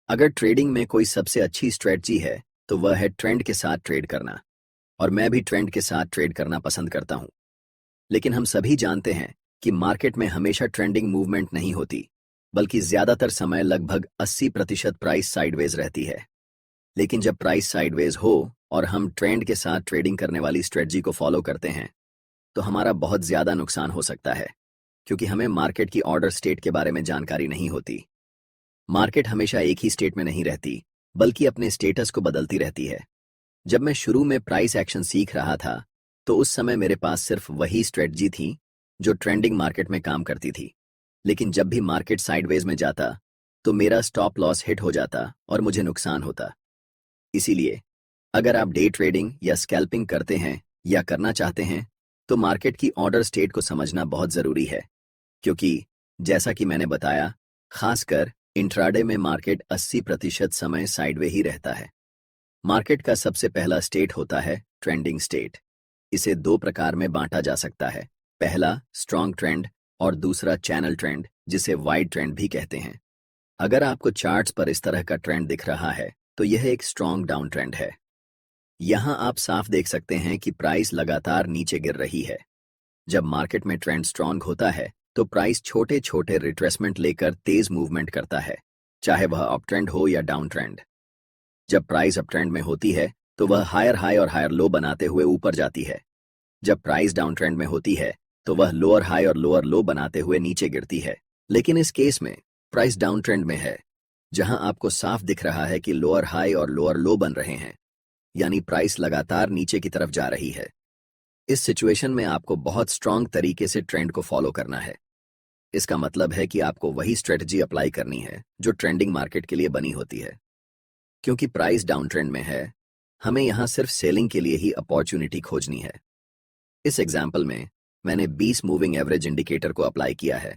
अगर ट्रेडिंग में कोई सबसे अच्छी स्ट्रेटजी है तो वह है ट्रेंड के साथ ट्रेड करना। और मैं भी ट्रेंड के साथ ट्रेड करना पसंद करता हूं। लेकिन हम सभी जानते हैं कि मार्केट में हमेशा ट्रेंडिंग मूवमेंट नहीं होती, बल्कि ज्यादातर समय लगभग 80% प्राइस साइडवेज रहती है। लेकिन जब प्राइस साइडवेज हो और हम ट्रेंड के साथ ट्रेडिंग करने वाली स्ट्रेटजी को फॉलो करते हैं तो हमारा बहुत ज्यादा नुकसान हो सकता है, क्योंकि हमें मार्केट की ऑर्डर स्टेट के बारे में जानकारी नहीं होती। मार्केट हमेशा एक ही स्टेट में नहीं रहती, बल्कि अपने स्टेटस को बदलती रहती है। जब मैं शुरू में प्राइस एक्शन सीख रहा था तो उस समय मेरे पास सिर्फ वही स्ट्रेटजी थी जो ट्रेंडिंग मार्केट में काम करती थी। लेकिन जब भी मार्केट साइडवेज में जाता तो मेरा स्टॉप लॉस हिट हो जाता और मुझे नुकसान होता। इसीलिए अगर आप डे ट्रेडिंग या स्कैल्पिंग करते हैं या करना चाहते हैं तो मार्केट की ऑर्डर स्टेट को समझना बहुत जरूरी है, क्योंकि जैसा कि मैंने बताया, खासकर इंट्राडे में मार्केट 80% समय साइडवे ही रहता है। मार्केट का सबसे पहला स्टेट होता है ट्रेंडिंग स्टेट। इसे दो प्रकार में बांटा जा सकता है, पहला स्ट्रॉन्ग ट्रेंड और दूसरा चैनल ट्रेंड, जिसे वाइड ट्रेंड भी कहते हैं। अगर आपको चार्ट्स पर इस तरह का ट्रेंड दिख रहा है तो यह एक स्ट्रॉन्ग डाउन ट्रेंड है। यहां आप साफ देख सकते हैं कि प्राइस लगातार नीचे गिर रही है। जब मार्केट में ट्रेंड स्ट्रॉन्ग होता है तो प्राइस छोटे छोटे रिट्रेसमेंट लेकर तेज मूवमेंट करता है, चाहे वह अप ट्रेंड हो या डाउन ट्रेंड। जब प्राइस अप ट्रेंड में होती है तो वह हायर हाई और हायर लो बनाते हुए ऊपर जाती है। जब प्राइस डाउन ट्रेंड में होती है तो वह लोअर हाई और लोअर लो बनाते हुए नीचे गिरती है। लेकिन इस केस में प्राइस डाउन ट्रेंड में है, जहां आपको साफ दिख रहा है कि लोअर हाई और लोअर लो बन रहे हैं, यानी प्राइस लगातार नीचे की तरफ जा रही है। इस सिचुएशन में आपको बहुत स्ट्रांग तरीके से ट्रेंड को फॉलो करना है। इसका मतलब है कि आपको वही स्ट्रेटजी अप्लाई करनी है जो ट्रेंडिंग मार्केट के लिए बनी होती है। क्योंकि प्राइस डाउन ट्रेंड में है, हमें यहां सिर्फ सेलिंग के लिए ही अपॉर्चुनिटी खोजनी है। इस एग्जाम्पल में मैंने 20 मूविंग एवरेज इंडिकेटर को अप्लाई किया है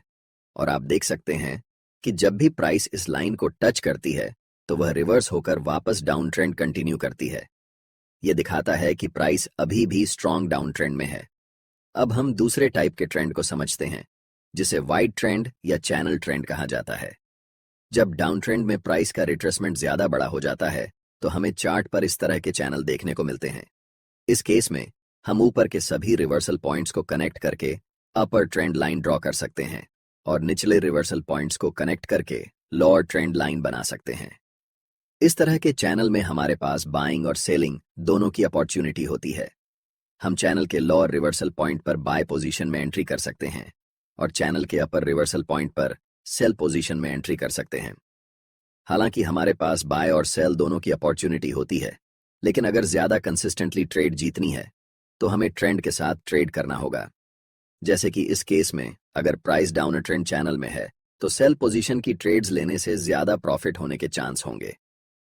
और आप देख सकते हैं कि जब भी प्राइस इस लाइन को टच करती है तो वह रिवर्स होकर वापस डाउन ट्रेंड कंटिन्यू करती है। यह दिखाता है कि प्राइस अभी भी स्ट्रॉन्ग डाउन ट्रेंड में है। अब हम दूसरे टाइप के ट्रेंड को समझते हैं, जिसे वाइड ट्रेंड या चैनल ट्रेंड कहा जाता है। जब डाउन ट्रेंड में प्राइस का रिट्रेसमेंट ज्यादा बड़ा हो जाता है तो हमें चार्ट पर इस तरह के चैनल देखने को मिलते हैं। इस केस में हम ऊपर के सभी रिवर्सल पॉइंट्स को कनेक्ट करके अपर ट्रेंड लाइन ड्रॉ कर सकते हैं और निचले रिवर्सल पॉइंट्स को कनेक्ट करके लोअर ट्रेंड लाइन बना सकते हैं। इस तरह के चैनल में हमारे पास बाइंग और सेलिंग दोनों की अपॉर्चुनिटी होती है। हम चैनल के लोअर रिवर्सल पॉइंट पर बाय पोजीशन में एंट्री कर सकते हैं और चैनल के अपर रिवर्सल पॉइंट पर सेल पोजीशन में एंट्री कर सकते हैं। हालांकि हमारे पास बाय और सेल दोनों की अपॉर्चुनिटी होती है, लेकिन अगर ज्यादा कंसिस्टेंटली ट्रेड जीतनी है तो हमें ट्रेंड के साथ ट्रेड करना होगा। जैसे कि इस केस में अगर प्राइस डाउन ट्रेंड चैनल में है तो सेल पोजीशन की ट्रेड्स लेने से ज्यादा प्रॉफिट होने के चांस होंगे।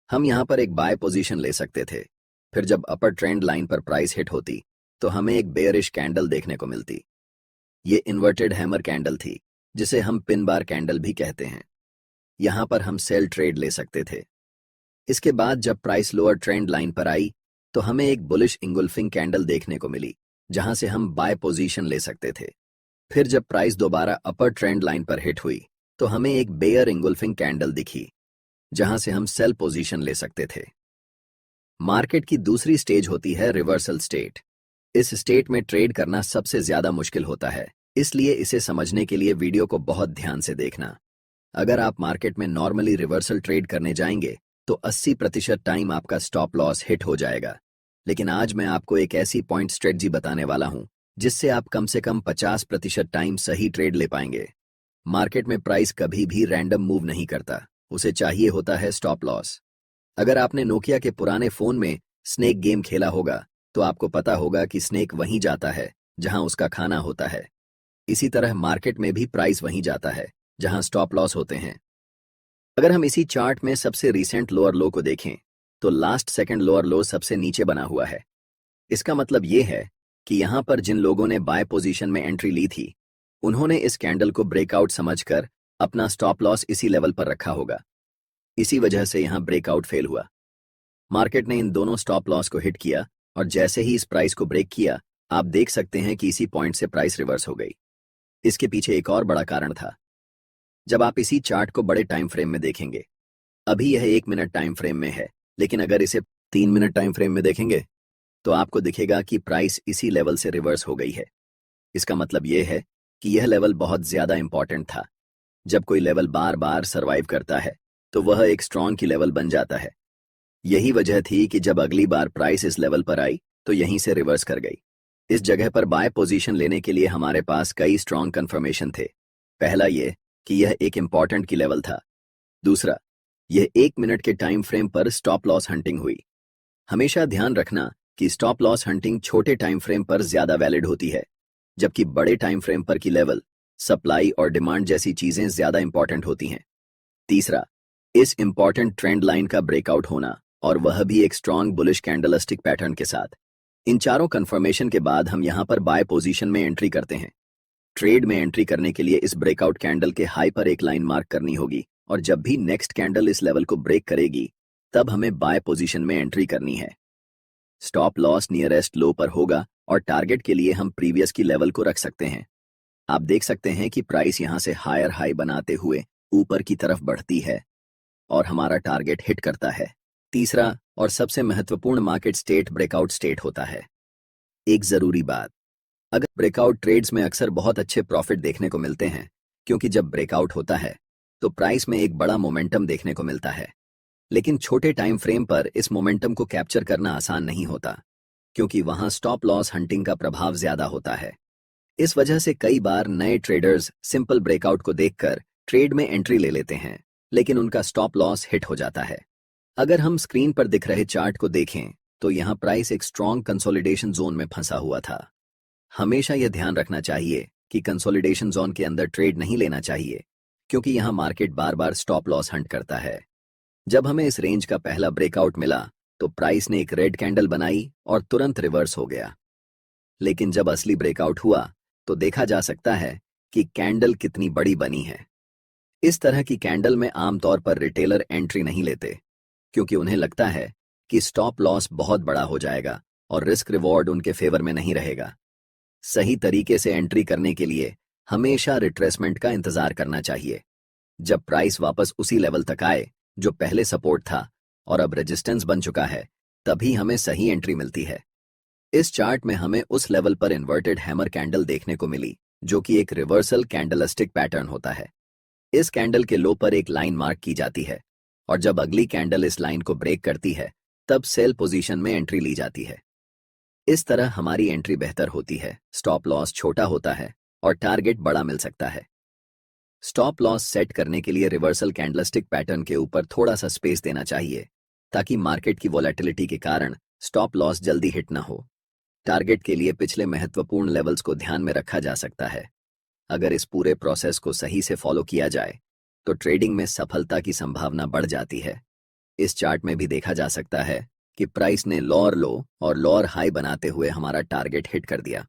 हम यहां पर एक बाय पोजीशन ले सकते थे, फिर जब अपर ट्रेंड लाइन पर प्राइस हिट होती तो हमें एक बेयरिश कैंडल देखने को मिलती। ये इन्वर्टेड हैमर कैंडल थी, जिसे हम पिन बार कैंडल भी कहते हैं। यहां पर हम सेल ट्रेड ले सकते थे। इसके बाद जब प्राइस लोअर ट्रेंड लाइन पर आई तो हमें एक बुलिश इंगुल्फिंग कैंडल देखने को मिली, जहां से हम बाय पोजीशन ले सकते थे। फिर जब प्राइस दोबारा अपर ट्रेंड लाइन पर हिट हुई तो हमें एक बेयर इंगुल्फिंग कैंडल दिखी, जहां से हम सेल पोजीशन ले सकते थे। मार्केट की दूसरी स्टेज होती है रिवर्सल स्टेट। इस स्टेट में ट्रेड करना सबसे ज्यादा मुश्किल होता है, इसलिए इसे समझने के लिए वीडियो को बहुत ध्यान से देखना। अगर आप मार्केट में नॉर्मली रिवर्सल ट्रेड करने जाएंगे तो 80% टाइम आपका स्टॉप लॉस हिट हो जाएगा। लेकिन आज मैं आपको एक ऐसी पॉइंट स्ट्रेटजी बताने वाला हूं जिससे आप कम से कम 50% टाइम सही ट्रेड ले पाएंगे। मार्केट में प्राइस कभी भी रैंडम मूव नहीं करता, उसे चाहिए होता है स्टॉप लॉस। अगर आपने नोकिया के पुराने फोन में स्नेक गेम खेला होगा तो आपको पता होगा कि स्नेक वहीं जाता है जहां उसका खाना होता है। इसी तरह मार्केट में भी प्राइस वहीं जाता है जहां स्टॉप लॉस होते हैं। अगर हम इसी चार्ट में सबसे रीसेंट लोअर लो को देखें तो लास्ट सेकंड लोअर लो सबसे नीचे बना हुआ है। इसका मतलब यह है कि यहां पर जिन लोगों ने बाय पोजीशन में एंट्री ली थी उन्होंने इस कैंडल को ब्रेकआउट समझकर अपना स्टॉप लॉस इसी लेवल पर रखा होगा। इसी वजह से यहां ब्रेकआउट फेल हुआ। मार्केट ने इन दोनों स्टॉप लॉस को हिट किया और जैसे ही इस प्राइस को ब्रेक किया, आप देख सकते हैं कि इसी पॉइंट से प्राइस रिवर्स हो गई। इसके पीछे एक और बड़ा कारण था। जब आप इसी चार्ट को बड़े टाइम फ्रेम में देखेंगे अभी यह 1 मिनट टाइम फ्रेम में है, लेकिन अगर इसे 3 मिनट टाइम फ्रेम में देखेंगे तो आपको दिखेगा कि प्राइस इसी लेवल से रिवर्स हो गई है। इसका मतलब यह है कि यह लेवल बहुत ज्यादा इंपॉर्टेंट था। जब कोई लेवल बार बार सरवाइव करता है तो वह एक स्ट्रॉन्ग की लेवल बन जाता है। यही वजह थी कि जब अगली बार प्राइस इस लेवल पर आई तो यहीं से रिवर्स कर गई। इस जगह पर बाय पोजीशन लेने के लिए हमारे पास कई स्ट्रॉन्ग कंफर्मेशन थे। पहला ये कि यह एक इंपॉर्टेंट की लेवल था। दूसरा, यह 1 मिनट के टाइम फ्रेम पर स्टॉप लॉस हंटिंग हुई। हमेशा ध्यान रखना कि स्टॉप लॉस हंटिंग छोटे टाइम फ्रेम पर ज्यादा वैलिड होती है, जबकि बड़े टाइम फ्रेम पर की लेवल, सप्लाई और डिमांड जैसी चीजें ज्यादा इंपॉर्टेंट होती हैं। तीसरा, इस इंपॉर्टेंट ट्रेंड लाइन का ब्रेकआउट होना, और वह भी एक स्ट्रॉन्ग बुलिश कैंडलस्टिक पैटर्न के साथ। इन चारों कंफर्मेशन के बाद हम यहां पर बाय पोजीशन में एंट्री करते हैं। ट्रेड में एंट्री करने के लिए इस ब्रेकआउट कैंडल के हाई पर एक लाइन मार्क करनी होगी, और जब भी नेक्स्ट कैंडल इस लेवल को ब्रेक करेगी तब हमें बाय पोजीशन में एंट्री करनी है। स्टॉप लॉस नियरेस्ट लो पर होगा और टारगेट के लिए हम प्रीवियस की लेवल को रख सकते हैं। आप देख सकते हैं कि प्राइस यहां से हायर हाई बनाते हुए ऊपर की तरफ बढ़ती है और हमारा टारगेट हिट करता है। तीसरा और सबसे महत्वपूर्ण मार्केट स्टेट ब्रेकआउट स्टेट होता है। एक जरूरी बात, अगर ब्रेकआउट ट्रेड्स में अक्सर बहुत अच्छे प्रॉफिट देखने को मिलते हैं, क्योंकि जब ब्रेकआउट होता है तो प्राइस में एक बड़ा मोमेंटम देखने को मिलता है। लेकिन छोटे टाइम फ्रेम पर इस मोमेंटम को कैप्चर करना आसान नहीं होता, क्योंकि वहां स्टॉप लॉस हंटिंग का प्रभाव ज्यादा होता है। इस वजह से कई बार नए ट्रेडर्स सिंपल ब्रेकआउट को देखकर ट्रेड में एंट्री ले लेते हैं, लेकिन उनका स्टॉप लॉस हिट हो जाता है। अगर हम स्क्रीन पर दिख रहे चार्ट को देखें तो यहां प्राइस एक स्ट्रॉन्ग कंसोलिडेशन जोन में फंसा हुआ था। हमेशा यह ध्यान रखना चाहिए कि कंसोलिडेशन जोन के अंदर ट्रेड नहीं लेना चाहिए, क्योंकि यहां मार्केट बार बार स्टॉप लॉस हंट करता है। जब हमें इस रेंज का पहला ब्रेकआउट मिला तो प्राइस ने एक रेड कैंडल बनाई और तुरंत रिवर्स हो गया। लेकिन जब असली ब्रेकआउट हुआ तो देखा जा सकता है कि कैंडल कितनी बड़ी बनी है। इस तरह की कैंडल में आमतौर पर रिटेलर एंट्री नहीं लेते, क्योंकि उन्हें लगता है कि स्टॉप लॉस बहुत बड़ा हो जाएगा और रिस्क रिवॉर्ड उनके फेवर में नहीं रहेगा। सही तरीके से एंट्री करने के लिए हमेशा रिट्रेसमेंट का इंतजार करना चाहिए। जब प्राइस वापस उसी लेवल तक आए जो पहले सपोर्ट था और अब रेजिस्टेंस बन चुका है, तभी हमें सही एंट्री मिलती है। इस चार्ट में हमें उस लेवल पर इन्वर्टेड हैमर कैंडल देखने को मिली, जो कि एक रिवर्सल कैंडलस्टिक पैटर्न होता है। इस कैंडल के लो पर एक लाइन मार्क की जाती है, और जब अगली कैंडल इस लाइन को ब्रेक करती है तब सेल पोजीशन में एंट्री ली जाती है। इस तरह हमारी एंट्री बेहतर होती है, स्टॉप लॉस छोटा होता है और टारगेट बड़ा मिल सकता है। स्टॉप लॉस सेट करने के लिए रिवर्सल कैंडलस्टिक पैटर्न के ऊपर थोड़ा सा स्पेस देना चाहिए, ताकि मार्केट की वोलेटिलिटी के कारण स्टॉप लॉस जल्दी हिट ना हो। टारगेट के लिए पिछले महत्वपूर्ण लेवल्स को ध्यान में रखा जा सकता है। अगर इस पूरे प्रोसेस को सही से फॉलो किया जाए तो ट्रेडिंग में सफलता की संभावना बढ़ जाती है। इस चार्ट में भी देखा जा सकता है कि प्राइस ने लोअर लो और लोअर हाई बनाते हुए हमारा टारगेट हिट कर दिया।